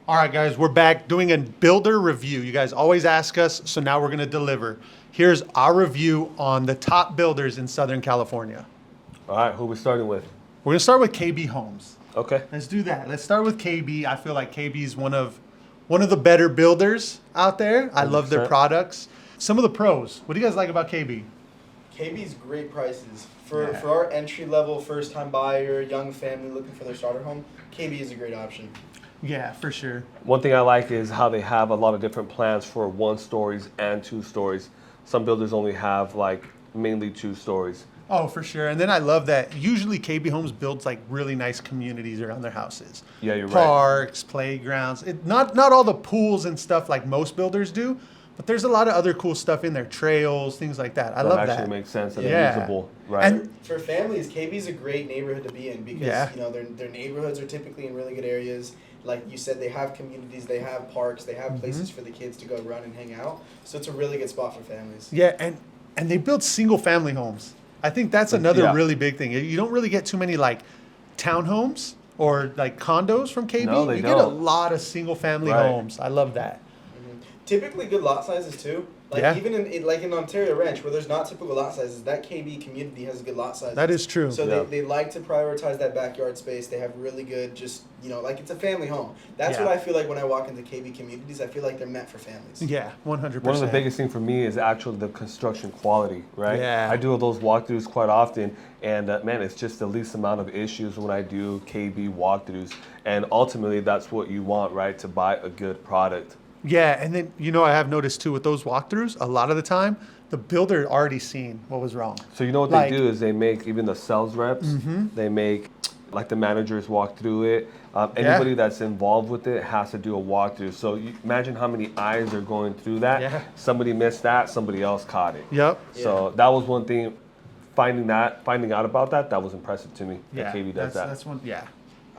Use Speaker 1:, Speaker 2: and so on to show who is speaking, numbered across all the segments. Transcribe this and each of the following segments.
Speaker 1: All right, guys, we're back doing a builder review. You guys always ask us, so now we're going to deliver. Here's our review on the top builders in Southern California.
Speaker 2: All right, who are we starting with?
Speaker 1: We're going to start with KB Homes.
Speaker 2: Okay.
Speaker 1: Let's do that. Let's start with KB. I feel like KB is one of the better builders out there. I love their
Speaker 2: 100%.
Speaker 1: products. Some of the pros. What do you guys like about KB?
Speaker 3: KB's great prices. For our entry-level, first-time buyer, young family looking for their starter home, KB is a great option.
Speaker 1: Yeah, for sure.
Speaker 2: One thing I like is how they have a lot of different plans for 1 stories and 2 stories. Some builders only have like mainly 2 stories.
Speaker 1: Oh, for sure. And then I love that usually KB Homes builds like really nice communities around their houses.
Speaker 2: Yeah, you're right.
Speaker 1: Parks, playgrounds. Not all the pools and stuff like most builders do, but there's a lot of other cool stuff in there. Trails, things like that. I love that.
Speaker 2: That actually makes sense and
Speaker 1: Yeah.
Speaker 2: usable. Right.
Speaker 1: And
Speaker 3: For families, KB's a great neighborhood to be in because you know their neighborhoods are typically in really good areas. Like you said, they have communities, they have parks, they have places for the kids to go run and hang out. So it's a really good spot for families.
Speaker 1: yeah, and they build single family homes. I think that's another really big thing. You don't really get too many like townhomes or like condos from KB.
Speaker 2: No, they
Speaker 1: you get a
Speaker 2: don't.
Speaker 1: lot of single family
Speaker 2: Right.
Speaker 1: homes. I love that.
Speaker 3: Typically good lot sizes too. Like
Speaker 1: Yeah.
Speaker 3: even in Ontario Ranch where there's not typical lot sizes, that KB community has a good lot size.
Speaker 1: That is true.
Speaker 3: So
Speaker 2: Yeah.
Speaker 3: they like to prioritize that backyard space. They have really good like it's a family home. That's
Speaker 1: Yeah.
Speaker 3: what I feel like when I walk into KB communities. I feel like they're meant for families.
Speaker 1: Yeah, 100%.
Speaker 2: One of the biggest things for me is actually the construction quality, right?
Speaker 1: Yeah.
Speaker 2: I do those walkthroughs quite often, and man, it's just the least amount of issues when I do KB walkthroughs. And ultimately, that's what you want, right? To buy a good product.
Speaker 1: Yeah, and then I have noticed too with those walkthroughs, a lot of the time the builder already seen what was wrong.
Speaker 2: So you know what
Speaker 1: Like-
Speaker 2: they do is they make even the sales reps, they make like the managers walk through it. Anybody that's involved with it has to do a walkthrough. So you imagine how many eyes are going through that.
Speaker 1: Yeah.
Speaker 2: Somebody missed that, somebody else caught it.
Speaker 1: Yep.
Speaker 2: So that was one thing. Finding out about that was impressive to me.
Speaker 1: Yeah.
Speaker 2: That KB does that.
Speaker 1: That's one. Yeah.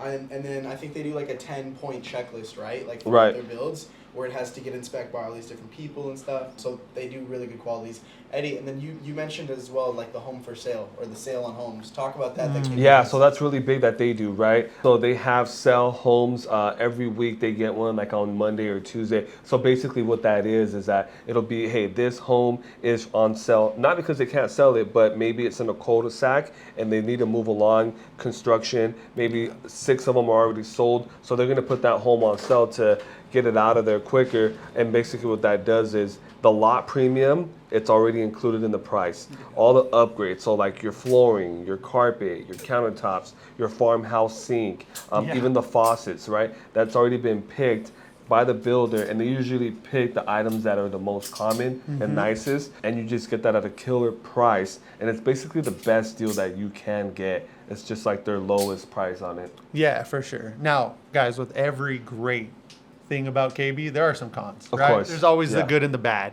Speaker 3: And then I think they do like a 10-point checklist, right? Like for
Speaker 2: Right.
Speaker 3: their builds, where it has to get inspected by all these different people and stuff. So they do really good qualities. Eddie, and then you mentioned as well like the home for sale or the sale on homes. Talk about that. That came
Speaker 2: Yeah,
Speaker 3: out.
Speaker 2: so that's really big that they do, right? So they have sell homes every week. They get one like on Monday or Tuesday. So basically what that is that it'll be, hey, this home is on sale, not because they can't sell it, but maybe it's in a cul-de-sac and they need to move along construction. Maybe 6 of them are already sold. So they're going to put that home on sale to get it out of there quicker. And basically what that does is the lot premium, it's already included in the price. All the upgrades, so like your flooring, your carpet, your countertops, your farmhouse sink, even the faucets, right? That's already been picked by the builder, and they usually pick the items that are the most common and nicest, and you just get that at a killer price. And it's basically the best deal that you can get. It's just like their lowest price on it.
Speaker 1: Yeah, for sure. Now, guys, with every great thing about KB, there are some cons,
Speaker 2: Of
Speaker 1: right?
Speaker 2: course,
Speaker 1: There's always the
Speaker 2: yeah.
Speaker 1: good and the bad.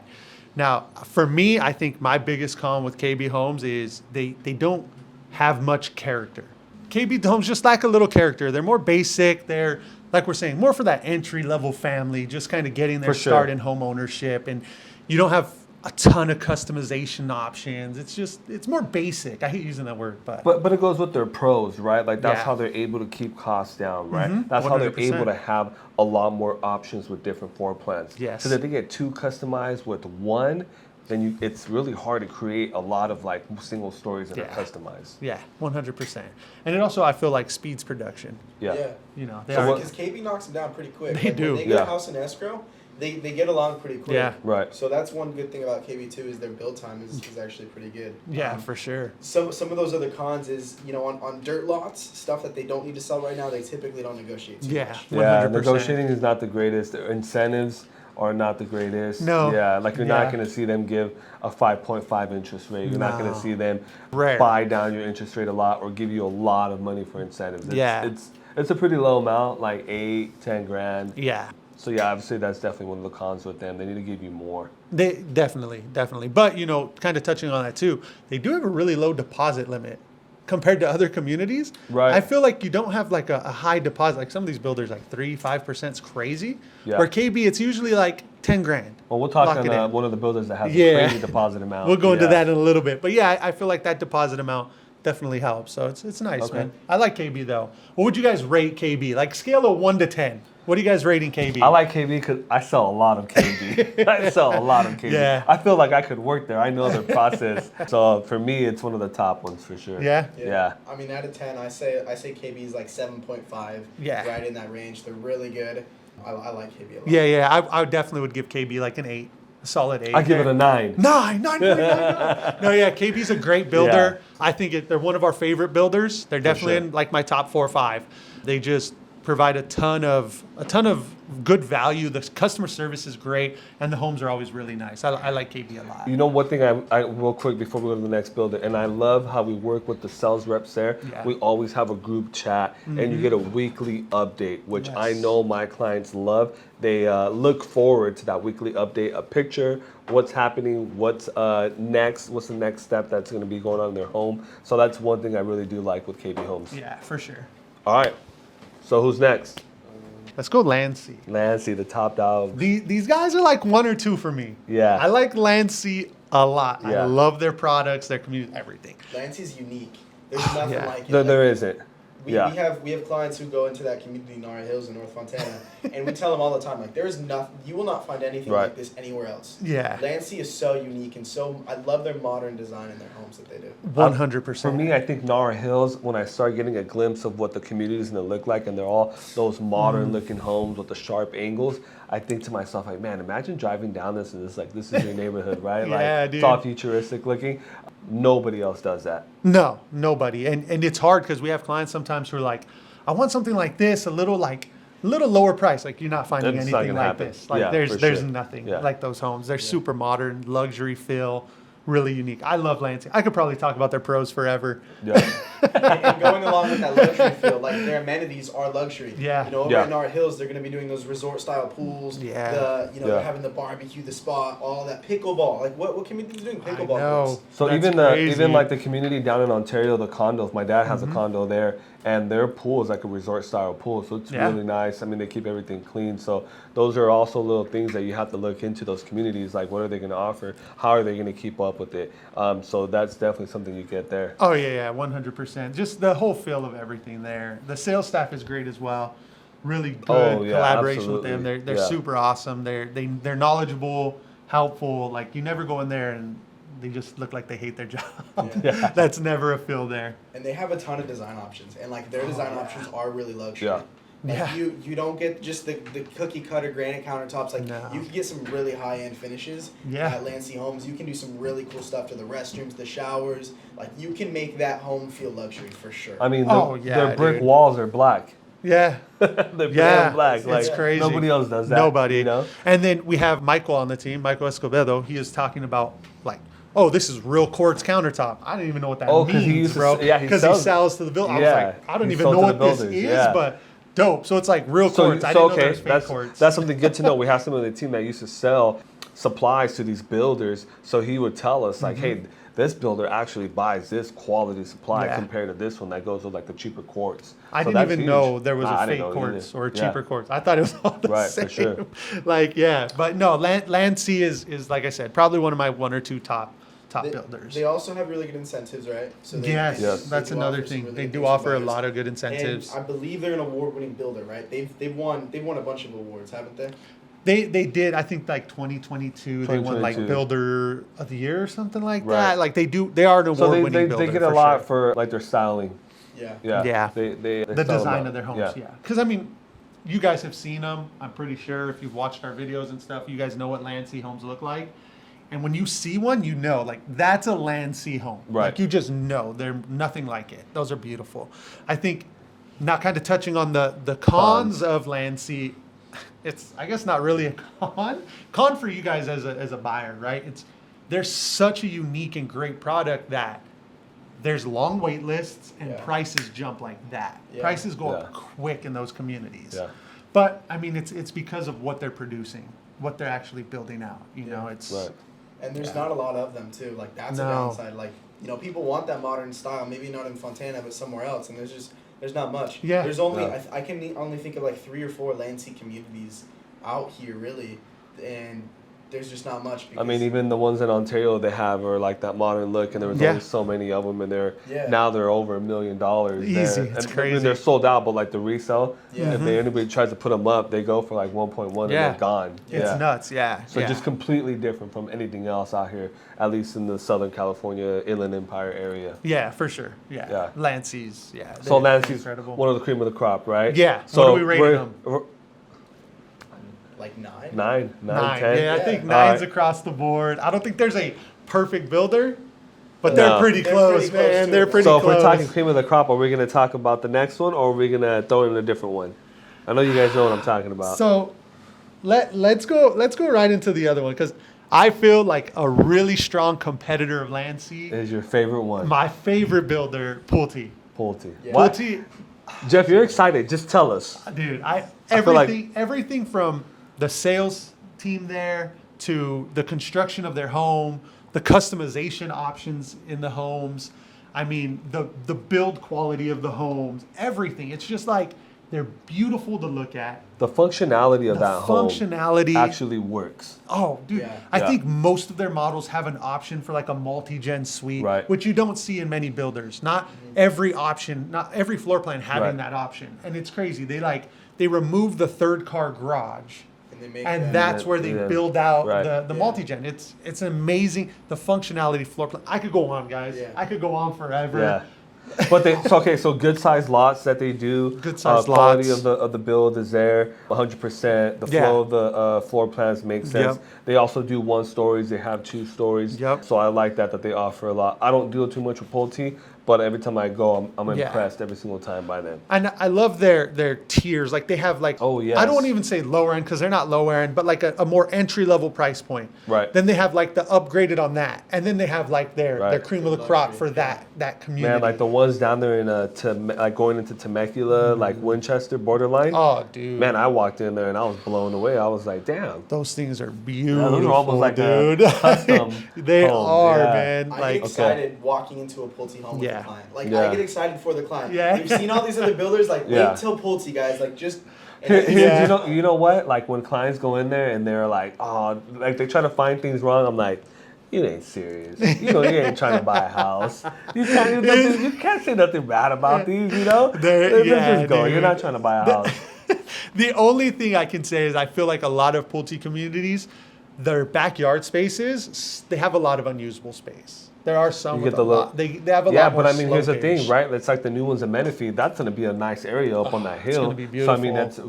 Speaker 1: Now, for me, I think my biggest con with KB Homes is they don't have much character. KB Homes just lack a little character. They're more basic. They're, like we're saying, more for that entry-level family, just kind of getting their
Speaker 2: For sure.
Speaker 1: start in home ownership. And you don't have a ton of customization options. It's more basic. I hate using that word,
Speaker 2: But it goes with their pros, right? Like that's
Speaker 1: Yeah.
Speaker 2: how they're able to keep costs down, right? That's how they're
Speaker 1: 100%.
Speaker 2: able to have a lot more options with different floor plans.
Speaker 1: Yes.
Speaker 2: Because if they get 2 customized with 1, then it's really hard to create a lot of like single stories that
Speaker 1: Yeah.
Speaker 2: are customized.
Speaker 1: yeah, 100%. And it also, I feel like, speeds production.
Speaker 2: Yeah.
Speaker 1: They
Speaker 2: So
Speaker 1: are.
Speaker 2: what-
Speaker 3: Because KB knocks them down pretty quick.
Speaker 1: They do.
Speaker 3: When they get
Speaker 2: Yeah.
Speaker 3: a house in escrow, they get along pretty quick.
Speaker 1: Yeah.
Speaker 2: Right.
Speaker 3: So that's one good thing about KB too is their build time is actually pretty good.
Speaker 1: Yeah, for sure.
Speaker 3: Some of those other cons is on dirt lots, stuff that they don't need to sell right now, they typically don't negotiate too
Speaker 1: Yeah.
Speaker 3: much.
Speaker 1: 100%.
Speaker 2: Yeah, negotiating is not the greatest. Their incentives are not the greatest.
Speaker 1: No.
Speaker 2: Yeah, like you're
Speaker 1: Yeah.
Speaker 2: not going to see them give a 5.5 interest rate. You're not going
Speaker 1: No.
Speaker 2: to see them
Speaker 1: Rare.
Speaker 2: buy down your interest rate a lot or give you a lot of money for incentives.
Speaker 1: Yeah.
Speaker 2: It's a pretty low amount, like 8, 10 grand.
Speaker 1: Yeah.
Speaker 2: So yeah, obviously that's definitely one of the cons with them. They need to give you more.
Speaker 1: They definitely. But kind of touching on that too, they do have a really low deposit limit compared to other communities.
Speaker 2: Right.
Speaker 1: I feel like you don't have like a high deposit. Like some of these builders, like 3-5% is crazy.
Speaker 2: Yeah.
Speaker 1: Where KB, it's usually like 10 grand.
Speaker 2: Well, we'll talk
Speaker 1: Lock it
Speaker 2: on
Speaker 1: in.
Speaker 2: one of the builders that has
Speaker 1: Yeah.
Speaker 2: a crazy deposit amount.
Speaker 1: We'll go into
Speaker 2: Yeah.
Speaker 1: that in a little bit. But yeah, I feel like that deposit amount definitely helps. So it's nice,
Speaker 2: Okay.
Speaker 1: man. I like KB though. What would you guys rate KB? Like scale of 1 to 10. What are you guys rating KB?
Speaker 2: I like KB because I sell a lot of KB. I sell a lot of KB.
Speaker 1: Yeah.
Speaker 2: I feel like I could work there. I know their process. So for me, it's one of the top ones for sure.
Speaker 1: Yeah?
Speaker 2: Yeah.
Speaker 3: I mean, out of 10, I say KB is like 7.5.
Speaker 1: Yeah.
Speaker 3: Right in that range. They're really good. I like KB a lot.
Speaker 1: Yeah. I definitely would give KB like an 8. A solid 8.
Speaker 2: I give it a 9.
Speaker 1: 9.99. No, yeah, KB's a great builder.
Speaker 2: Yeah.
Speaker 1: I think they're one of our favorite builders. They're definitely
Speaker 2: sure.
Speaker 1: in like my top 4 or 5. They just provide a ton of good value. The customer service is great, and the homes are always really nice. I like KB a lot.
Speaker 2: You know, one thing I real quick before we go to the next builder, and I love how we work with the sales reps there.
Speaker 1: Yeah.
Speaker 2: We always have a group chat, and you get a weekly update, which I
Speaker 1: Yes.
Speaker 2: know my clients love. They look forward to that weekly update, a picture, what's happening, what's next, what's the next step that's going to be going on in their home. So that's one thing I really do like with KB Homes.
Speaker 1: Yeah, for sure.
Speaker 2: All right, so who's next?
Speaker 1: Let's go Lancy.
Speaker 2: Lancy, the top dog.
Speaker 1: These guys are like 1 or 2 for me.
Speaker 2: Yeah.
Speaker 1: I like Lancy a lot. I
Speaker 2: Yeah.
Speaker 1: love their products, their community, everything.
Speaker 3: Lancey's unique. There's nothing
Speaker 1: Yeah.
Speaker 3: like it.
Speaker 2: There
Speaker 3: Like,
Speaker 2: isn't.
Speaker 3: We have clients who go into that community in Lennar Hills in North Fontana, and we tell them all the time, like, there is nothing, you will not find anything
Speaker 2: Right.
Speaker 3: like this anywhere else.
Speaker 1: Yeah.
Speaker 3: Lancey is so unique, and I love their modern design in their homes that they do.
Speaker 1: 100%.
Speaker 2: For me, I think Lennar Hills, when I start getting a glimpse of what the community is going to look like, and they're all those modern looking homes with the sharp angles, I think to myself, like, man, imagine driving down this and it's like, this is your neighborhood, right?
Speaker 1: Yeah,
Speaker 2: like,
Speaker 1: dude.
Speaker 2: It's all futuristic looking. Nobody else does that.
Speaker 1: No, nobody. And it's hard because we have clients sometimes who are like, I want something like this, a little lower price. Like you're not finding
Speaker 2: It's not
Speaker 1: anything
Speaker 2: gonna
Speaker 1: like
Speaker 2: happen.
Speaker 1: this. Like
Speaker 2: Yeah,
Speaker 1: there's
Speaker 2: for sure.
Speaker 1: nothing
Speaker 2: Yeah.
Speaker 1: like those homes. They're super modern, luxury feel, really unique. I love Lansing. I could probably talk about their pros forever.
Speaker 2: Yeah.
Speaker 3: And going along with that luxury feel, like their amenities are luxury.
Speaker 1: Yeah.
Speaker 3: You know, over
Speaker 2: Yeah.
Speaker 3: in our hills, they're going to be doing those resort style pools.
Speaker 1: Yeah.
Speaker 3: They're
Speaker 2: Yeah.
Speaker 3: having the barbecue, the spa, all that pickleball. Like what communities doing pickleball?
Speaker 1: know.
Speaker 3: courts?
Speaker 2: So
Speaker 1: That's
Speaker 2: even
Speaker 1: crazy.
Speaker 2: like the community down in Ontario, the condos. My dad has a condo there, and their pool is like a resort style pool, so it's
Speaker 1: Yeah.
Speaker 2: really nice. I mean, they keep everything clean. So those are also little things that you have to look into those communities. Like, what are they going to offer? How are they going to keep up with it? So that's definitely something you get there.
Speaker 1: Oh yeah, 100%. Just the whole feel of everything there. The sales staff is great as well. Really good
Speaker 2: Oh, yeah,
Speaker 1: collaboration with them.
Speaker 2: absolutely.
Speaker 1: They're
Speaker 2: Yeah.
Speaker 1: super awesome. They're knowledgeable, helpful. Like you never go in there and they just look like they hate their job.
Speaker 2: Yeah.
Speaker 1: That's never a feel there.
Speaker 3: And they have a ton of design options, and like their design options are really luxury.
Speaker 2: Yeah.
Speaker 3: Like
Speaker 1: Yeah.
Speaker 3: you don't get just the cookie cutter granite countertops. Like
Speaker 1: No.
Speaker 3: you can get some really high end finishes
Speaker 1: Yeah.
Speaker 3: at Lancy Homes. You can do some really cool stuff to the restrooms, the showers. Like you can make that home feel luxury for sure.
Speaker 2: I mean,
Speaker 1: Oh, yeah,
Speaker 2: their brick
Speaker 1: dude.
Speaker 2: walls are black.
Speaker 1: Yeah.
Speaker 2: They're
Speaker 1: Yeah.
Speaker 2: black.
Speaker 1: It's
Speaker 2: Like,
Speaker 1: crazy.
Speaker 2: Nobody else does that.
Speaker 1: Nobody.
Speaker 2: You know?
Speaker 1: And then we have Michael on the team, Michael Escobedo. He is talking about like, oh, this is real quartz countertop. I didn't even know what that
Speaker 2: 'cause
Speaker 1: means,
Speaker 2: he used to
Speaker 1: bro.
Speaker 2: yeah, he
Speaker 1: Because he
Speaker 2: sells-
Speaker 1: sells to the builder. I was
Speaker 2: Yeah,
Speaker 1: like, I don't
Speaker 2: he
Speaker 1: even
Speaker 2: sold
Speaker 1: know
Speaker 2: to
Speaker 1: what
Speaker 2: the
Speaker 1: this
Speaker 2: builders,
Speaker 1: is,
Speaker 2: yeah.
Speaker 1: but dope. So it's like real quartz. I didn't know there was fake quartz.
Speaker 2: That's something good to know. We have someone on the team that used to sell supplies to these builders, so he would tell us like, hey, this builder actually buys this quality supply
Speaker 1: Yeah.
Speaker 2: compared to this one that goes with like the cheaper quartz.
Speaker 1: I
Speaker 2: So
Speaker 1: didn't
Speaker 2: that's
Speaker 1: even
Speaker 2: huge.
Speaker 1: know there was
Speaker 2: Nah, I
Speaker 1: a
Speaker 2: didn't
Speaker 1: fake
Speaker 2: know
Speaker 1: quartz
Speaker 2: either.
Speaker 1: or a
Speaker 2: Yeah.
Speaker 1: cheaper quartz. I thought it was all the
Speaker 2: Right,
Speaker 1: same.
Speaker 2: for sure.
Speaker 1: Like, yeah. But no, Lancy is, like I said, probably one of my 1 or 2 top
Speaker 3: They-
Speaker 1: builders.
Speaker 3: They also have really good incentives, right? So
Speaker 1: Yes,
Speaker 2: Yes.
Speaker 1: that's
Speaker 3: do
Speaker 1: another
Speaker 3: offer some
Speaker 1: thing.
Speaker 3: really
Speaker 1: They
Speaker 3: good
Speaker 1: do
Speaker 3: things for
Speaker 1: offer a
Speaker 3: buyers.
Speaker 1: lot of good incentives.
Speaker 3: And I believe they're an award-winning builder, right? They've won a bunch of awards, haven't they?
Speaker 1: They did, I think, like 2022. They won like
Speaker 2: 2022.
Speaker 1: Builder of the Year or something like
Speaker 2: Right.
Speaker 1: that. Like they are an
Speaker 2: So
Speaker 1: award-winning
Speaker 2: they
Speaker 1: builder.
Speaker 2: get a
Speaker 1: for
Speaker 2: lot
Speaker 1: sure.
Speaker 2: for like their styling.
Speaker 3: Yeah.
Speaker 2: Yeah.
Speaker 1: Yeah.
Speaker 2: They
Speaker 1: The
Speaker 2: sell a
Speaker 1: design
Speaker 2: lot.
Speaker 1: of their homes, yeah. Because I mean, you guys have seen them. I'm pretty sure if you've watched our videos and stuff, you guys know what Lancy homes look like. And when you see one, you know, like that's a Lancy home.
Speaker 2: Right.
Speaker 1: Like you just know they're nothing like it. Those are beautiful. I think, not kind of touching on the cons of Lancy, it's I guess not really a con for you guys as a buyer, right? They're such a unique and great product that there's long wait lists and
Speaker 3: Yeah.
Speaker 1: prices jump like that.
Speaker 3: Yeah.
Speaker 1: Prices go
Speaker 2: Yeah.
Speaker 1: up quick in those communities.
Speaker 2: Yeah.
Speaker 1: But I mean, it's because of what they're producing, what they're actually building out. You know, it's
Speaker 2: Right.
Speaker 3: And there's not a lot of them too. Like that's a
Speaker 1: No.
Speaker 3: downside. Like people want that modern style. Maybe not in Fontana, but somewhere else. And there's not much.
Speaker 1: Yeah.
Speaker 3: There's only
Speaker 2: Yeah.
Speaker 3: I can only think of like 3 or 4 Lancy communities out here really, and there's just not much.
Speaker 2: I mean, even the ones in Ontario they have are like that modern look, and there was only so many of them, and now they're over $1 million.
Speaker 1: Easy, it's crazy.
Speaker 2: And they're sold out, but like the resale, if anybody tries to put them up, they go for like 1.1 and they're gone.
Speaker 1: It's nuts,
Speaker 2: So just completely different from anything else out here, at least in the Southern California Inland Empire area.
Speaker 1: Yeah, for sure. Yeah. Lancy's,
Speaker 2: So Lancy's
Speaker 1: incredible.
Speaker 2: one of the cream of the crop, right?
Speaker 1: Yeah.
Speaker 2: So
Speaker 1: what are we rating them?
Speaker 3: Like 9?
Speaker 2: 9,
Speaker 1: 9.
Speaker 2: 10.
Speaker 1: Yeah, I think 9's across the board. I don't think there's a perfect builder, but they're pretty close, man. They're pretty close.
Speaker 2: So if we're talking cream of the crop, are we going to talk about the next one, or are we going to throw in a different one? I know you guys know what I'm talking about.
Speaker 1: So let's go right into the other one, because I feel like a really strong competitor of Lancy
Speaker 2: is your favorite one.
Speaker 1: My favorite builder, Pulte.
Speaker 2: Yeah.
Speaker 1: What? Pulte.
Speaker 2: Jeff, you're excited. Just tell us.
Speaker 1: Dude, everything from the sales team there to the construction of their home, the customization options in the homes. I mean, the build quality of the homes, everything. It's just like they're beautiful to look at.
Speaker 2: The functionality of that home actually works.
Speaker 1: Oh, dude. I think most of their models have an option for like a multi-gen suite, which you don't see in many builders. Not every option, not every floor plan having that option. And it's crazy. They remove the third car garage. And that's where they build out the multi-gen. It's amazing, the functionality floor plan. I could go on, guys. I could go on forever.
Speaker 2: Yeah. But so good sized lots that they do.
Speaker 1: Good sized
Speaker 2: quality
Speaker 1: lots.
Speaker 2: of the build is there, 100%. The flow of the floor plans makes sense. They also do 1 stories. They have 2 stories. So I like that they offer a lot. I don't deal too much with Pulte, but every time I go, I'm impressed every single time by them.
Speaker 1: And I love their tiers. Like they have like, I don't even say lower end because they're not lower end, but like a more entry level price point.
Speaker 2: Right.
Speaker 1: Then they have like the upgraded on that, and then they have like their cream of the crop for that community.
Speaker 2: Man, like the ones down there in like going into Temecula, like Winchester borderline.
Speaker 1: Oh, dude.
Speaker 2: Man, I walked in there and I was blown away. I was like, damn.
Speaker 1: Those things are beautiful.
Speaker 2: Yeah, those are almost like
Speaker 1: dude.
Speaker 2: Custom
Speaker 1: they are, man.
Speaker 3: I get excited walking into a Pulte home with the client. Like I get excited for the client. You've seen all these other builders. Like wait till Pulte, guys. Like just.
Speaker 2: You know what? Like when clients go in there and they're like, oh, like they try to find things wrong. I'm like, you ain't serious. You ain't trying to buy a house. You can't say nothing bad about these. Let's just go. You're not trying to buy a house.
Speaker 1: The only thing I can say is I feel like a lot of Pulte communities, their backyard spaces, they have a lot of unusable space. There are some with a lot. They have a lot more.
Speaker 2: But I mean, here's the thing, right? It's like the new ones in Menifee. That's going to be a nice area up on that hill.
Speaker 1: It's going to be beautiful.
Speaker 2: So I mean, that's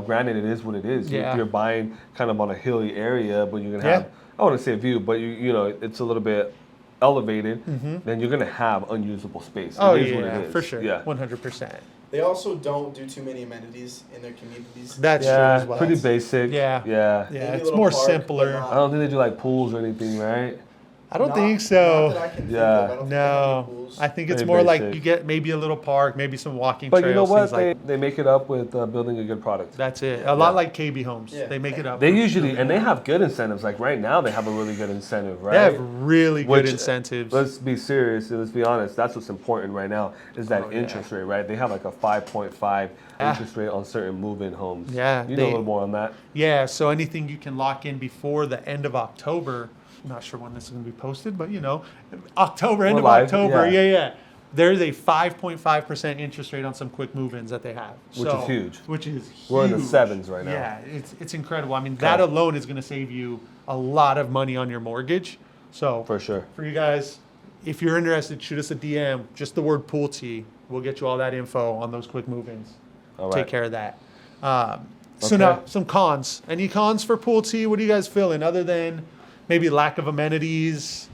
Speaker 2: granted, it is what it is. You're buying kind of on a hilly area, but you're going to have, I want to say a view, but it's a little bit elevated. Then you're going to have unusable space. It is what it is.
Speaker 1: For sure. Yeah, 100%.
Speaker 3: They also don't do too many amenities in their communities.
Speaker 1: That's true as well.
Speaker 2: Pretty basic.
Speaker 1: Yeah. It's more simpler.
Speaker 2: I don't think they do like pools or anything, right?
Speaker 1: I don't think so.
Speaker 3: Not that I can think of.
Speaker 1: No. I think it's more like you get maybe a little park, maybe some walking trails.
Speaker 2: But you know what? They make it up with building a good product.
Speaker 1: That's it. A lot like KB Homes. They make it up.
Speaker 2: They usually, and they have good incentives. Like right now, they have a really good incentive, right?
Speaker 1: They have really good incentives.
Speaker 2: Let's be serious and let's be honest. That's what's important right now is that interest rate, right? They have like a 5.5 interest rate on certain move-in homes.
Speaker 1: Yeah.
Speaker 2: You know a little more on that.
Speaker 1: Yeah. So anything you can lock in before the end of October. I'm not sure when this is going to be posted, but October, end of October. Yeah. There's a 5.5% interest rate on some quick move-ins that they have.
Speaker 2: Which is huge.
Speaker 1: Which is huge.
Speaker 2: We're in the 7s right now.
Speaker 1: Yeah, it's incredible. I mean, that alone is going to save you a lot of money on your mortgage. So
Speaker 2: for sure.
Speaker 1: For you guys, if you're interested, shoot us a DM. Just the word Pulte. We'll get you all that info on those quick move-ins.
Speaker 2: All right.
Speaker 1: Take care of that. So now, some cons. Any cons for Pulte? What are you guys feeling other than maybe lack of amenities?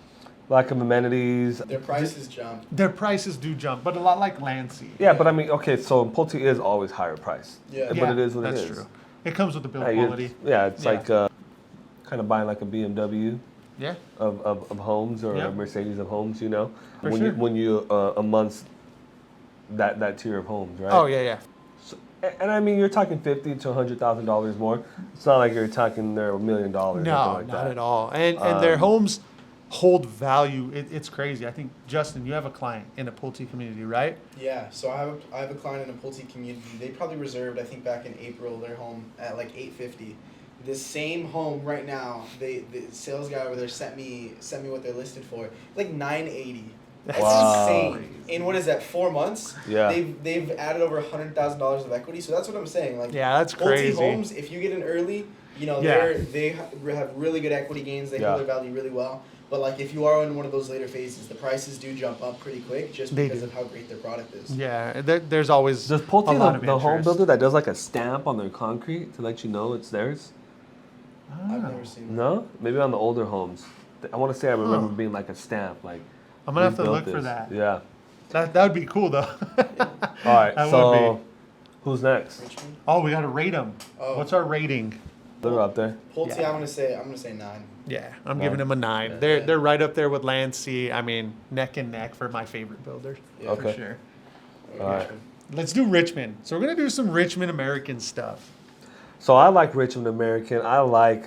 Speaker 2: Lack of amenities.
Speaker 3: Their prices jump.
Speaker 1: Their prices do jump, but a lot like Lancy.
Speaker 2: Yeah, but I mean, okay, so Pulte is always higher price.
Speaker 3: Yeah.
Speaker 2: But it is what it is.
Speaker 1: That's true. It comes with the build quality.
Speaker 2: It's like kind of buying like a BMW of homes or a Mercedes of homes, when you amongst that tier of homes, right?
Speaker 1: Oh, yeah.
Speaker 2: So, and I mean, you're talking $50,000 to $100,000 more. It's not like you're talking they're $1 million.
Speaker 1: No,
Speaker 2: like
Speaker 1: not
Speaker 2: that.
Speaker 1: at all. And their homes hold value. It's crazy. I think, Justin, you have a client in a Pulte community, right?
Speaker 3: Yeah, so I have a client in a Pulte community. They probably reserved, I think back in April, their home at like $850. This same home right now, the sales guy over there sent me what they're listed for, like 980. That's insane. In what is that, 4 months?
Speaker 2: Yeah.
Speaker 3: They've added over $100,000 of equity. So that's what I'm saying. Like,
Speaker 1: yeah, that's
Speaker 3: Pulte
Speaker 1: crazy.
Speaker 3: Homes, if you get in early, you know,
Speaker 1: Yeah.
Speaker 3: they have really good equity gains. They hold their value really well. But like, if you are in one of those later phases, the prices do jump up pretty quick just because of how great their product is.
Speaker 1: Yeah, there's always
Speaker 2: Does Pulte,
Speaker 1: a lot of
Speaker 2: the home
Speaker 1: interest.
Speaker 2: builder that does like a stamp on their concrete to let you know it's theirs?
Speaker 3: I've never seen that.
Speaker 2: No? Maybe on the older homes. I want to say I remember being like a stamp. Like,
Speaker 1: I'm gonna have
Speaker 2: we
Speaker 1: to
Speaker 2: built
Speaker 1: look for
Speaker 2: this.
Speaker 1: that.
Speaker 2: Yeah.
Speaker 1: That would be cool though.
Speaker 2: All right,
Speaker 1: That would
Speaker 2: so
Speaker 1: be.
Speaker 2: who's next?
Speaker 3: Richmond?
Speaker 1: Oh, we gotta rate them.
Speaker 3: Oh.
Speaker 1: What's our rating?
Speaker 2: They're up there.
Speaker 3: Pulte,
Speaker 1: Yeah.
Speaker 3: I'm gonna say 9.
Speaker 1: Yeah, I'm
Speaker 2: 9.
Speaker 1: giving them a 9.
Speaker 2: Yeah.
Speaker 1: They're right up there with Lancy. I mean, neck and neck for my favorite builders.
Speaker 3: Yeah.
Speaker 2: Okay.
Speaker 1: For sure.
Speaker 2: All right.
Speaker 3: Richmond.
Speaker 1: Let's do Richmond. So we're gonna do some Richmond American stuff.
Speaker 2: So I like Richmond American. I like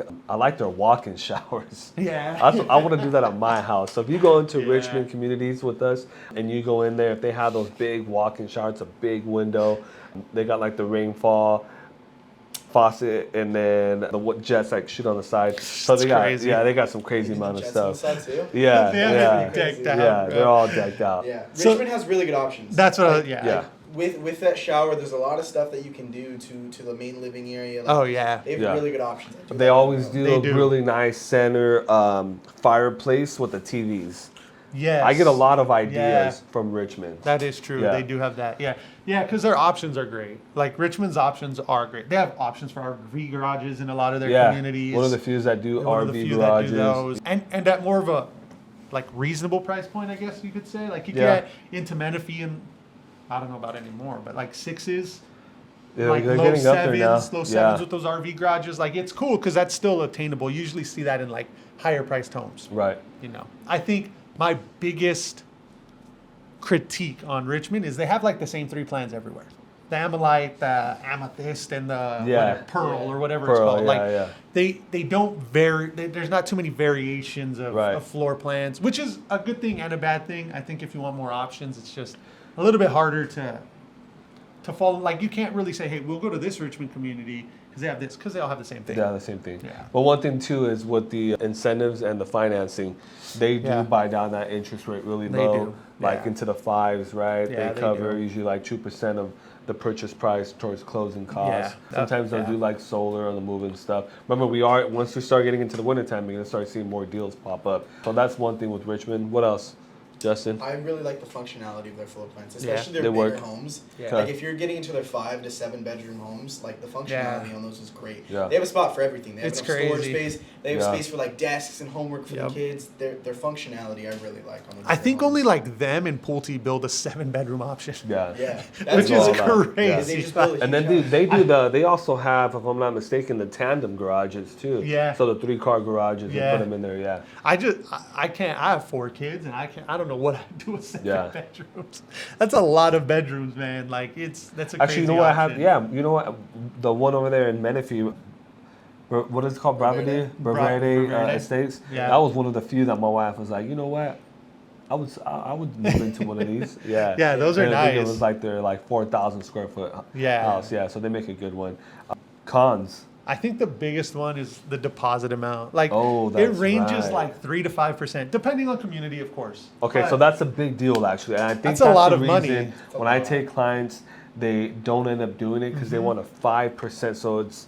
Speaker 2: their walk-in showers.
Speaker 1: Yeah.
Speaker 2: I want to do that at my house. So if you go into
Speaker 1: Yeah.
Speaker 2: Richmond communities with us and you go in there, if they have those big walk-in showers, a big window, they got like the rainfall faucet and then the jets like shoot on the side. So
Speaker 1: It's
Speaker 2: they got
Speaker 1: crazy.
Speaker 2: they got some crazy amount of
Speaker 3: Jets on the
Speaker 2: stuff.
Speaker 3: side too?
Speaker 2: Yeah,
Speaker 1: Yeah,
Speaker 2: yeah,
Speaker 1: decked
Speaker 2: yeah.
Speaker 1: out, bro.
Speaker 2: They're all decked out.
Speaker 3: Yeah.
Speaker 1: So-
Speaker 3: Richmond has really good options.
Speaker 1: That's what I,
Speaker 3: Like,
Speaker 1: yeah.
Speaker 2: Yeah.
Speaker 3: With that shower, there's a lot of stuff that you can do to the main living area. Like,
Speaker 1: Oh yeah.
Speaker 3: They have
Speaker 2: Yeah.
Speaker 3: really good options. I do
Speaker 2: They
Speaker 3: that
Speaker 2: always
Speaker 3: well.
Speaker 2: do
Speaker 1: They
Speaker 2: a
Speaker 1: do.
Speaker 2: really nice center fireplace with the TVs.
Speaker 1: Yes.
Speaker 2: I get a lot of ideas
Speaker 1: Yeah.
Speaker 2: from Richmond.
Speaker 1: That is true.
Speaker 2: Yeah.
Speaker 1: They do have that. Yeah. Yeah, because their options are great. Like Richmond's options are great. They have options for RV garages in a lot of their communities.
Speaker 2: One of the few that do
Speaker 1: They're one of the
Speaker 2: RV
Speaker 1: few
Speaker 2: garages.
Speaker 1: that do those. And at more of a like reasonable price point, I guess you could say. Like you
Speaker 2: Yeah.
Speaker 1: get into Menifee and I don't know about anymore, but like 6s.
Speaker 2: Yeah,
Speaker 1: Like
Speaker 2: they're
Speaker 1: low
Speaker 2: getting up there now.
Speaker 1: sevens, low sevens
Speaker 2: Yeah.
Speaker 1: with those RV garages. Like it's cool because that's still attainable. You usually see that in like higher priced homes.
Speaker 2: Right.
Speaker 1: You know, I think my biggest critique on Richmond is they have like the same 3 plans everywhere. The Ammonite, the Amethyst, and the
Speaker 2: Yeah.
Speaker 1: Pearl or whatever
Speaker 2: Pearl,
Speaker 1: it's called.
Speaker 2: yeah,
Speaker 1: Like
Speaker 2: yeah.
Speaker 1: they don't vary. There's not too many variations
Speaker 2: Right.
Speaker 1: of floor plans, which is a good thing and a bad thing. I think if you want more options, it's just a little bit harder to follow. Like you can't really say, hey, we'll go to this Richmond community because they have this, because they all have the same thing.
Speaker 2: Yeah, the same thing.
Speaker 1: Yeah.
Speaker 2: But one thing too is with the incentives and the financing, they do
Speaker 1: Yeah.
Speaker 2: buy down that interest rate really
Speaker 1: They
Speaker 2: low,
Speaker 1: do.
Speaker 2: like
Speaker 1: Yeah.
Speaker 2: into the 5s, right?
Speaker 1: Yeah,
Speaker 2: they
Speaker 1: they
Speaker 2: cover
Speaker 1: do.
Speaker 2: usually like 2% of the purchase price towards closing costs.
Speaker 1: Yeah,
Speaker 2: Sometimes they'll
Speaker 1: yeah.
Speaker 2: do like solar on the move-in stuff. Remember, once we start getting into the wintertime, we're gonna start seeing more deals pop up. So that's one thing with Richmond. What else, Justin?
Speaker 3: I really like the functionality of their floor plans,
Speaker 1: Yeah.
Speaker 3: especially
Speaker 2: They
Speaker 3: their bigger
Speaker 2: work.
Speaker 3: homes.
Speaker 1: Yeah.
Speaker 3: Like if you're getting into their 5 to 7 bedroom homes, like the functionality on those is great.
Speaker 2: Yeah.
Speaker 3: They have a spot for everything. They have
Speaker 1: It's
Speaker 3: enough storage
Speaker 1: crazy.
Speaker 3: space. They have
Speaker 2: Yeah.
Speaker 3: space for like desks and homework for
Speaker 1: Yep.
Speaker 3: the kids. Their functionality I really like on the
Speaker 1: I
Speaker 3: bigger
Speaker 1: think
Speaker 3: homes.
Speaker 1: only like them and Pulte build a 7-bedroom option.
Speaker 2: Yeah.
Speaker 3: Yeah.
Speaker 1: Which is
Speaker 2: all about-
Speaker 1: crazy.
Speaker 3: They just build a
Speaker 2: And then
Speaker 3: huge house.
Speaker 2: they also have, if I'm not mistaken, the tandem garages too.
Speaker 1: Yeah.
Speaker 2: So the 3-car garages,
Speaker 1: Yeah.
Speaker 2: they put them in there. Yeah.
Speaker 1: I can't. I have 4 kids, and I don't know what I do with 7
Speaker 2: Yeah.
Speaker 1: bedrooms. That's a lot of bedrooms, man. Like that's a
Speaker 2: Actually,
Speaker 1: crazy
Speaker 2: you know what I have?
Speaker 1: option.
Speaker 2: Yeah, you know what? The one over there in Menifee, what is it called?
Speaker 3: Braverde.
Speaker 2: Braverde
Speaker 1: Braverde.
Speaker 2: Estates.
Speaker 1: Yeah.
Speaker 2: That was one of the few that my wife was like, you know what? I would move into one of these. Yeah.
Speaker 1: Yeah, those are
Speaker 2: And I think
Speaker 1: nice.
Speaker 2: it was like their 4,000 square foot
Speaker 1: Yeah.
Speaker 2: house. Yeah, so they make a good one. Cons.
Speaker 1: I think the biggest one is the deposit amount. Like
Speaker 2: Oh,
Speaker 1: it
Speaker 2: that's
Speaker 1: ranges
Speaker 2: right.
Speaker 1: like 3 to 5%, depending on community, of course.
Speaker 2: Okay,
Speaker 1: But
Speaker 2: so that's a big deal actually, and I think
Speaker 1: That's a lot
Speaker 2: the
Speaker 1: of money.
Speaker 2: reason when I take clients, they don't end up doing it because they want a 5%. So it's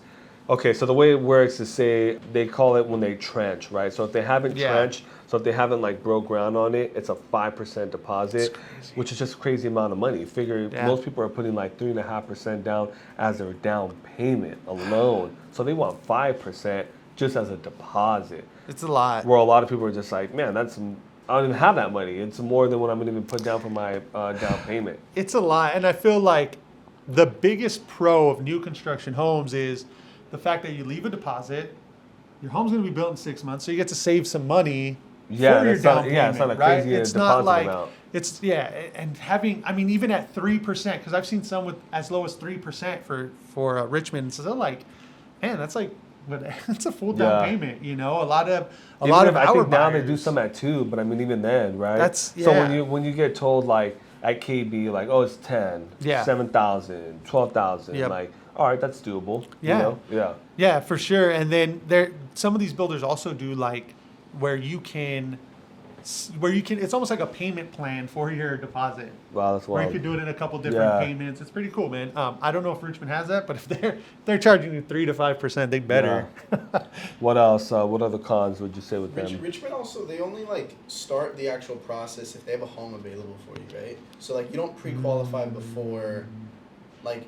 Speaker 2: okay. So the way it works is say they call it when they trench, right? So if they haven't
Speaker 1: Yeah.
Speaker 2: trenched, so if they haven't like broke ground on it, it's a 5% deposit, which is just a crazy amount of money. Figure
Speaker 1: Yeah.
Speaker 2: most people are putting like 3.5% down as their down payment alone, so they want 5% just as a deposit.
Speaker 1: it's a lot.
Speaker 2: Where a lot of people are just like, man, I don't even have that money. It's more than what I'm gonna even put down for my down payment.
Speaker 1: It's a lot, and I feel like the biggest pro of new construction homes is the fact that you leave a deposit. Your home's going to be built in 6 months, so you get to save some money
Speaker 2: Yeah,
Speaker 1: for your
Speaker 2: that's not-
Speaker 1: down payment.
Speaker 2: yeah, it's not a
Speaker 1: right?
Speaker 2: crazy
Speaker 1: It's
Speaker 2: deposit
Speaker 1: not like
Speaker 2: amount.
Speaker 1: it's and having. I mean, even at 3%, because I've seen some with as low as 3% for Richmond. So they're like, man, that's like. But it's a full down
Speaker 2: Yeah.
Speaker 1: payment, you know. A lot of
Speaker 2: Even
Speaker 1: our
Speaker 2: if I think now
Speaker 1: buyers,
Speaker 2: they do some at 2, but I mean even then, right?
Speaker 1: That's-
Speaker 2: So
Speaker 1: yeah.
Speaker 2: when you get told like at KB like, oh, it's 10,
Speaker 1: Yeah.
Speaker 2: 7,000, 12,000,
Speaker 1: Yep.
Speaker 2: like all right, that's doable.
Speaker 1: Yeah.
Speaker 2: You know? Yeah.
Speaker 1: Yeah, for sure. And then some of these builders also do like where you can, it's almost like a payment plan for your deposit.
Speaker 2: Wow, that's
Speaker 1: Where you
Speaker 2: wild.
Speaker 1: could do it in a couple different
Speaker 2: Yeah.
Speaker 1: payments. It's pretty cool, man. I don't know if Richmond has that, but if they're charging you 3 to 5%, they better.
Speaker 2: What else? What other cons would you say with them?
Speaker 3: Richmond also, they only like start the actual process if they have a home available for you, right? So like you don't pre-qualify before, like,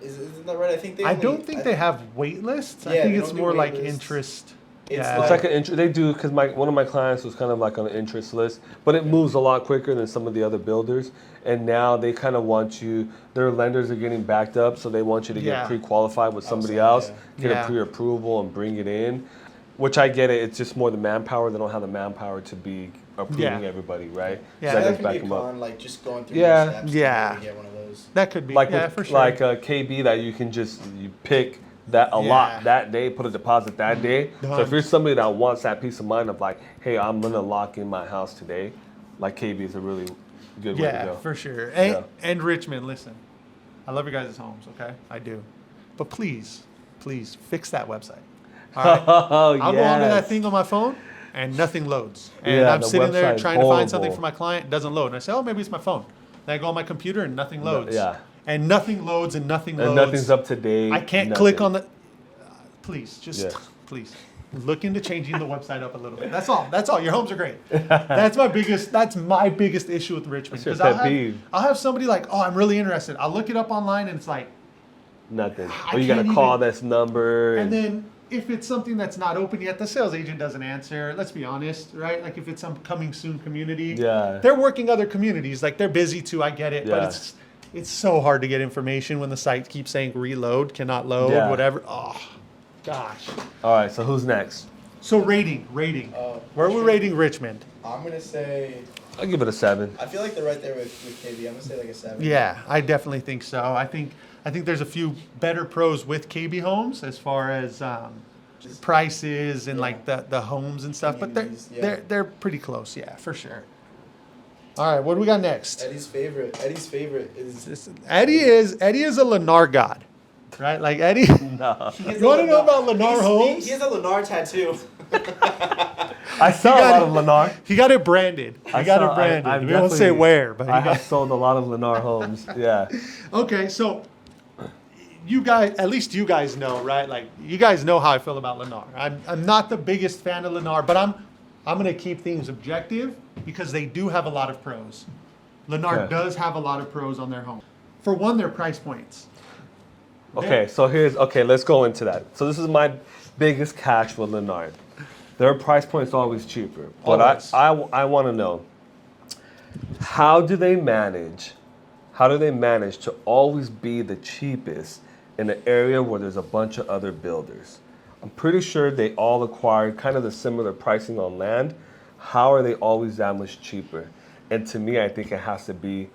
Speaker 3: isn't that right? I think
Speaker 1: I don't think they have wait lists. I
Speaker 3: Yeah,
Speaker 1: think
Speaker 3: they
Speaker 1: it's
Speaker 3: don't do
Speaker 1: more
Speaker 3: wait
Speaker 1: like
Speaker 3: lists.
Speaker 1: interest.
Speaker 3: It's
Speaker 1: Yeah.
Speaker 2: It's like an they do because one of my clients was kind of like on an interest list, but it moves a lot quicker than some of the other builders. And now they kind of want you. Their lenders are getting backed up, so they want you to
Speaker 1: Yeah.
Speaker 2: get pre-qualified with somebody
Speaker 3: Outside,
Speaker 2: else, get
Speaker 1: Yeah.
Speaker 2: a pre-approval, and bring it in. Which I get it. It's just more the manpower. They don't have the manpower to be approving
Speaker 1: Yeah.
Speaker 2: everybody, right?
Speaker 1: Yeah.
Speaker 2: So
Speaker 3: that
Speaker 2: that
Speaker 3: can
Speaker 2: back
Speaker 3: be a
Speaker 2: them up.
Speaker 3: con, like just going through
Speaker 2: Yeah.
Speaker 3: the steps
Speaker 1: Yeah.
Speaker 3: to really get one of those.
Speaker 1: That could be.
Speaker 2: Like
Speaker 1: yeah,
Speaker 2: with,
Speaker 1: for sure.
Speaker 2: like KB that you can just you pick that a
Speaker 1: Yeah.
Speaker 2: lot that day, put a deposit that day. So
Speaker 1: Done.
Speaker 2: if you're somebody that wants that peace of mind of like, hey, I'm gonna lock in my house today, like KB is a really good way to
Speaker 1: Yeah,
Speaker 2: go.
Speaker 1: for sure. And,
Speaker 2: Yeah.
Speaker 1: and Richmond, listen, I love your guys' homes, okay? I do. But please fix that website. All right?
Speaker 2: Oh,
Speaker 1: I'll go onto that
Speaker 2: yes.
Speaker 1: thing on my phone and nothing loads. And
Speaker 2: Yeah,
Speaker 1: I'm
Speaker 2: the
Speaker 1: sitting there
Speaker 2: website's
Speaker 1: trying to find something
Speaker 2: horrible.
Speaker 1: for my client, it doesn't load. And I say, oh, maybe it's my phone. Then I go on my computer and nothing loads.
Speaker 2: yeah.
Speaker 1: And nothing loads and nothing
Speaker 2: And
Speaker 1: loads.
Speaker 2: nothing's up to date.
Speaker 1: I can't
Speaker 2: nothing.
Speaker 1: click on the. Please, just
Speaker 2: Yeah.
Speaker 1: please look into changing the website up a little bit. That's all. That's all. Your homes are great. That's my biggest issue with Richmond.
Speaker 2: That's your
Speaker 1: 'Cause I'll
Speaker 2: pet
Speaker 1: have,
Speaker 2: peeve.
Speaker 1: I'll have somebody like, oh, I'm really interested. I'll look it up online and it's like,
Speaker 2: nothing.
Speaker 1: I
Speaker 2: Or you gotta
Speaker 1: can't
Speaker 2: call
Speaker 1: even-
Speaker 2: this number.
Speaker 1: and then if it's something that's not open yet, the sales agent doesn't answer. Let's be honest, right? Like if it's some coming soon community,
Speaker 2: Yeah.
Speaker 1: they're working other communities. Like they're busy too. I get it, but
Speaker 2: Yeah.
Speaker 1: it's so hard to get information when the site keeps saying reload, cannot load,
Speaker 2: Yeah.
Speaker 1: whatever. Oh, gosh.
Speaker 2: All right. So who's next?
Speaker 1: So rating. Where are we rating Richmond?
Speaker 3: I'm gonna say,
Speaker 2: I'll give it a 7.
Speaker 3: I feel like they're right there with KB. I'm gonna say like a 7.
Speaker 1: Yeah, I definitely think so. I think there's a few better pros with KB Homes as far as prices and
Speaker 3: Yeah.
Speaker 1: like the homes and stuff, but
Speaker 3: Communities, yeah.
Speaker 1: they're pretty close, yeah, for sure. All right, what do we got next?
Speaker 3: Eddie's favorite is
Speaker 1: Eddie is a Lennar god, right? Like Eddie.
Speaker 2: No.
Speaker 1: You want to know about Lennar Homes?
Speaker 3: He has a Lennar tattoo.
Speaker 2: I sell a lot of Lennar.
Speaker 1: He got it branded. He
Speaker 2: I
Speaker 1: got
Speaker 2: saw-
Speaker 1: it branded.
Speaker 2: I've
Speaker 1: We won't say
Speaker 2: definitely-
Speaker 1: where, but he
Speaker 2: I
Speaker 1: got.
Speaker 2: have sold a lot of Lennar homes. Yeah.
Speaker 1: Okay, so you guys, at least you guys know, right? Like you guys know how I feel about Lennar. I'm not the biggest fan of Lennar, but I'm gonna keep things objective because they do have a lot of pros. Lennar
Speaker 2: Okay.
Speaker 1: does have a lot of pros on their home. For one, their price points.
Speaker 2: Okay, so let's go into that. So this is my biggest catch with Lennar. Their price point is always cheaper. But
Speaker 1: Always.
Speaker 2: I want to know, how do they manage to always be the cheapest in an area where there's a bunch of other builders? I'm pretty sure they all acquired kind of the similar pricing on land. How are they always that much cheaper? And to me, I think it has to be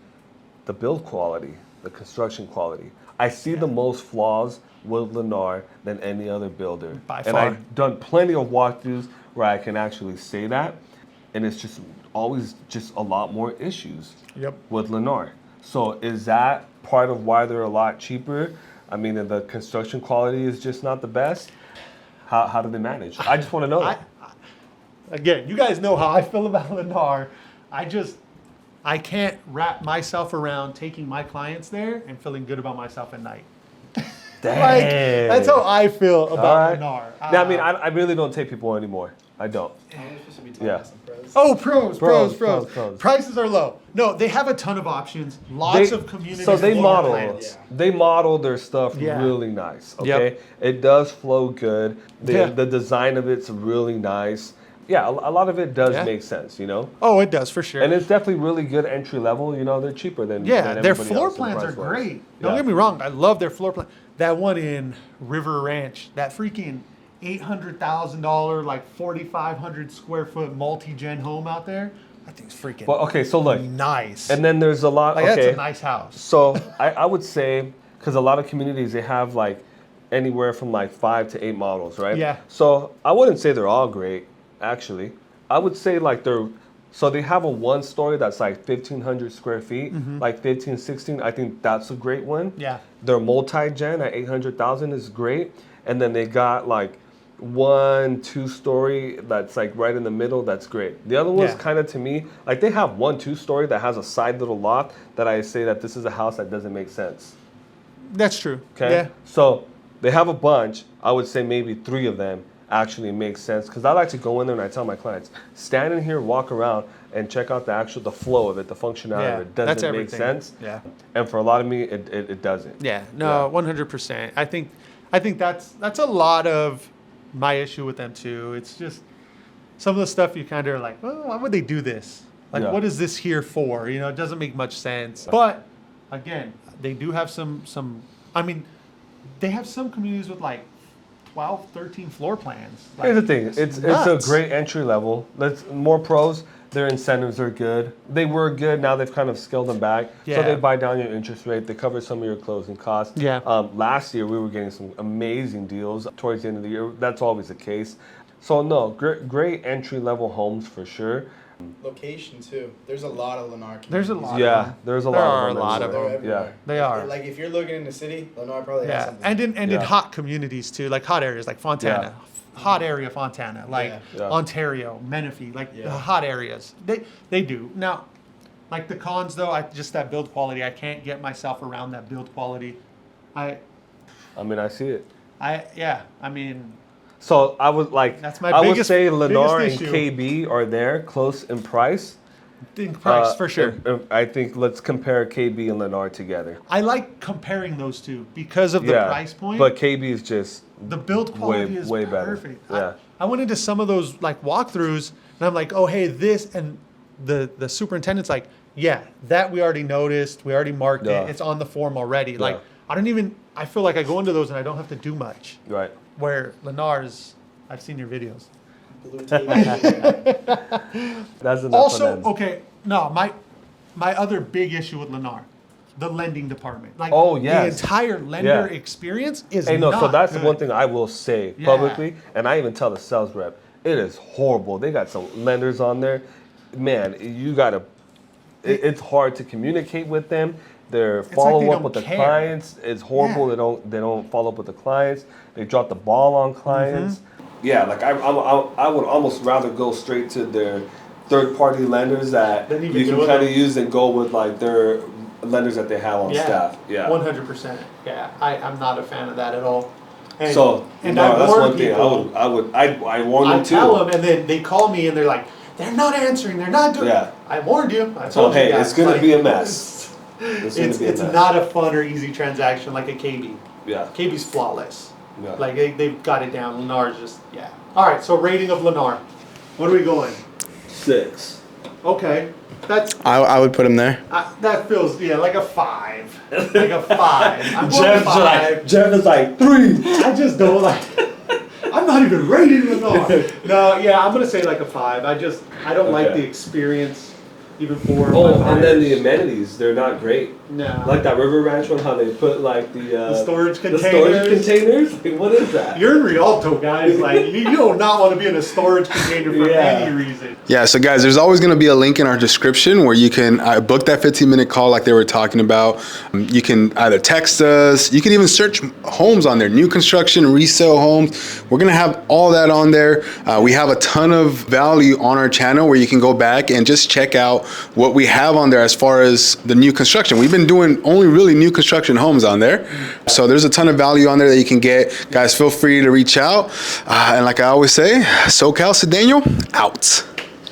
Speaker 2: the build quality, the construction quality. I see the most flaws with Lennar than any other builder.
Speaker 1: By
Speaker 2: And
Speaker 1: far.
Speaker 2: I've done plenty of walkthroughs where I can actually say that. And it's just always just a lot more issues
Speaker 1: Yep.
Speaker 2: with Lennar. So is that part of why they're a lot cheaper? I mean, the construction quality is just not the best. How do they manage? I just want to know.
Speaker 1: Again, you guys know how I feel about Lennar. I can't wrap myself around taking my clients there and feeling good about myself at night. Like, that's how I feel about Lennar.
Speaker 2: Yeah, I mean, I really don't take people anymore. I don't.
Speaker 3: I'm supposed to be talking
Speaker 2: Yeah.
Speaker 3: about some pros.
Speaker 1: Oh, pros.
Speaker 2: Pros.
Speaker 1: Prices are low. No, they have a ton of options. Lots of communities.
Speaker 2: So they
Speaker 1: floor
Speaker 2: model,
Speaker 1: plans.
Speaker 2: they model their stuff
Speaker 1: Yeah.
Speaker 2: really nice.
Speaker 1: Yep.
Speaker 2: Okay, it does flow good.
Speaker 1: Yeah.
Speaker 2: The design of it's really nice. Yeah, a lot of it does
Speaker 1: Yeah.
Speaker 2: make sense. You know,
Speaker 1: Oh, it does for sure.
Speaker 2: and it's definitely really good entry level. You know, they're cheaper than
Speaker 1: Yeah,
Speaker 2: than
Speaker 1: their
Speaker 2: everybody
Speaker 1: floor
Speaker 2: else in
Speaker 1: plans are
Speaker 2: price-wise.
Speaker 1: great. Don't
Speaker 2: Yeah.
Speaker 1: get me wrong, I love their floor plan. That one in River Ranch, that freaking $800,000, like 4,500 square foot multi-gen home out there. That thing's freaking
Speaker 2: Well, okay, so look,
Speaker 1: nice.
Speaker 2: and then there's a lot.
Speaker 1: Like
Speaker 2: okay,
Speaker 1: that's a nice house.
Speaker 2: So I would say, because a lot of communities, they have like anywhere from like 5 to 8 models, right?
Speaker 1: Yeah.
Speaker 2: So I wouldn't say they're all great, actually. I would say like they're So they have a 1-story that's like 1,500 square feet, like 15, 16. I think that's a great one.
Speaker 1: Yeah.
Speaker 2: Their multi-gen at 800,000 is great. And then they got like 1, 2-story that's like right in the middle. That's great. The other one's kind of, to me, like they have 1, 2-story that has a side little loft that I say that this is a house that doesn't make sense.
Speaker 1: That's true.
Speaker 2: Okay.
Speaker 1: Yeah.
Speaker 2: So they have a bunch. I would say maybe 3 of them actually make sense, because I like to go in there and I tell my clients, stand in here, walk around, and check out the flow of it, the functionality of it. Does it make sense?
Speaker 1: Yeah.
Speaker 2: And for a lot of me, it doesn't.
Speaker 1: Yeah. No, 100%. I think that's a lot of my issue with them too. It's just some of the stuff you kind of are like, well, why would they do this? Like, what is this here for? You know, it doesn't make much sense. But again, they do have some. I mean, they have some communities with like 12, 13 floor plans. Like,
Speaker 2: Here's the thing, it's a great entry level. More pros. Their incentives are good. They were good. Now they've kind of scaled them back.
Speaker 1: Yeah.
Speaker 2: So they buy down your interest rate. They cover some of your closing costs.
Speaker 1: Yeah.
Speaker 2: Last year we were getting some amazing deals towards the end of the year. That's always the case. So no, great entry level homes for sure.
Speaker 3: Location too. There's a lot of Lennar communities.
Speaker 1: There's a lot.
Speaker 2: Yeah, there's a
Speaker 1: There
Speaker 2: lot
Speaker 1: are
Speaker 2: of them.
Speaker 1: a lot of
Speaker 3: They're
Speaker 1: them.
Speaker 3: everywhere.
Speaker 1: They are.
Speaker 3: Like if you're looking in the city, Lennar probably has
Speaker 1: Yeah,
Speaker 3: something.
Speaker 1: and in hot communities too, like hot areas, like Fontana, hot area Fontana, like
Speaker 2: Yeah.
Speaker 1: Ontario, Menifee, like
Speaker 3: Yeah.
Speaker 1: the hot areas. They do now. Like the cons though, just that build quality. I can't get myself around that build quality. I
Speaker 2: mean, I see it.
Speaker 1: I mean,
Speaker 2: So I would like.
Speaker 1: That's my
Speaker 2: I would
Speaker 1: biggest-
Speaker 2: say Lennar and
Speaker 1: biggest issue.
Speaker 2: KB are there, close in price.
Speaker 1: in price for sure.
Speaker 2: I think let's compare KB and Lennar together.
Speaker 1: I like comparing those two because of the price point.
Speaker 2: But KB is just
Speaker 1: the build quality is
Speaker 2: way better.
Speaker 1: perfect.
Speaker 2: Yeah.
Speaker 1: I went into some of those like walkthroughs and I'm like, oh hey, this, and the superintendent's like, yeah, that we already noticed, we already marked
Speaker 2: Yeah.
Speaker 1: it, it's on the form already. Like I feel like I go into those and I don't have to do much.
Speaker 2: Right.
Speaker 1: Where Lennar's, I've seen your videos.
Speaker 3: Blue tape.
Speaker 2: That's enough.
Speaker 1: Also,
Speaker 2: on them.
Speaker 1: okay, no, my other big issue with Lennar, the lending department. Like
Speaker 2: Oh, yes.
Speaker 1: the entire lender experience is
Speaker 2: Hey, no, so
Speaker 1: not
Speaker 2: that's
Speaker 1: good.
Speaker 2: the one thing I will say
Speaker 1: Yeah.
Speaker 2: publicly, and I even tell the sales rep, it is horrible. They got some lenders on there. Man, you gotta, it's hard to communicate with them. Their
Speaker 1: like
Speaker 2: follow
Speaker 1: they
Speaker 2: up
Speaker 1: don't
Speaker 2: with the
Speaker 1: care.
Speaker 2: clients is horrible.
Speaker 1: Yeah.
Speaker 2: They don't follow up with the clients. They drop the ball on clients. Yeah, like I would almost rather go straight to their third party lenders that
Speaker 1: Than even
Speaker 2: you can
Speaker 1: doing
Speaker 2: kind of
Speaker 1: them.
Speaker 2: use and go with like their lenders that they have on staff. Yeah.
Speaker 1: 100%. Yeah, I'm not a fan of that at all. And,
Speaker 2: So
Speaker 1: and
Speaker 2: no,
Speaker 1: I
Speaker 2: that's
Speaker 1: warn
Speaker 2: one thing.
Speaker 1: people,
Speaker 2: I warn
Speaker 1: I
Speaker 2: them too.
Speaker 1: tell them, and then they call me and they're like, they're not answering, they're not doing.
Speaker 2: Yeah.
Speaker 1: I warned you. I
Speaker 2: So
Speaker 1: told you
Speaker 2: hey,
Speaker 1: guys.
Speaker 2: it's gonna
Speaker 1: Like,
Speaker 2: be a mess. It's gonna be a
Speaker 1: It's
Speaker 2: mess.
Speaker 1: not a fun or easy transaction like a KB.
Speaker 2: Yeah.
Speaker 1: KB's flawless.
Speaker 2: Yeah.
Speaker 1: Like they've got it down. Lennar's just All right, so rating of Lennar. What are we going?
Speaker 2: 6.
Speaker 1: Okay, that's
Speaker 4: I would put him there.
Speaker 1: that feels like a 5. Like a 5. I'm going 5.
Speaker 2: Jeff is like 3.
Speaker 1: I just don't like. I'm not even rating Lennar. No, I'm gonna say like a 5. I don't like
Speaker 2: Okay.
Speaker 1: the experience, even for.
Speaker 2: Oh,
Speaker 1: my
Speaker 2: and then the
Speaker 1: buyers.
Speaker 2: amenities, they're not great.
Speaker 1: No.
Speaker 2: Like that River Ranch one, how they put like the
Speaker 1: storage
Speaker 2: The storage
Speaker 1: containers.
Speaker 2: containers? Like, what is that?
Speaker 1: You're in Rialto, guys. Like you do not want to be in a storage container for any reason.
Speaker 4: Yeah, so guys, there's always going to be a link in our description where you can book that 15-minute call like they were talking about. You can either text us. You can even search homes on there, new construction, resale homes. We're going to have all that on there. We have a ton of value on our channel where you can go back and just check out what we have on there as far as the new construction. We've been doing only really new construction homes on there. So there's a ton of value on there that you can get. Guys, feel free to reach out. And like I always say, Socal, Cedeno, out.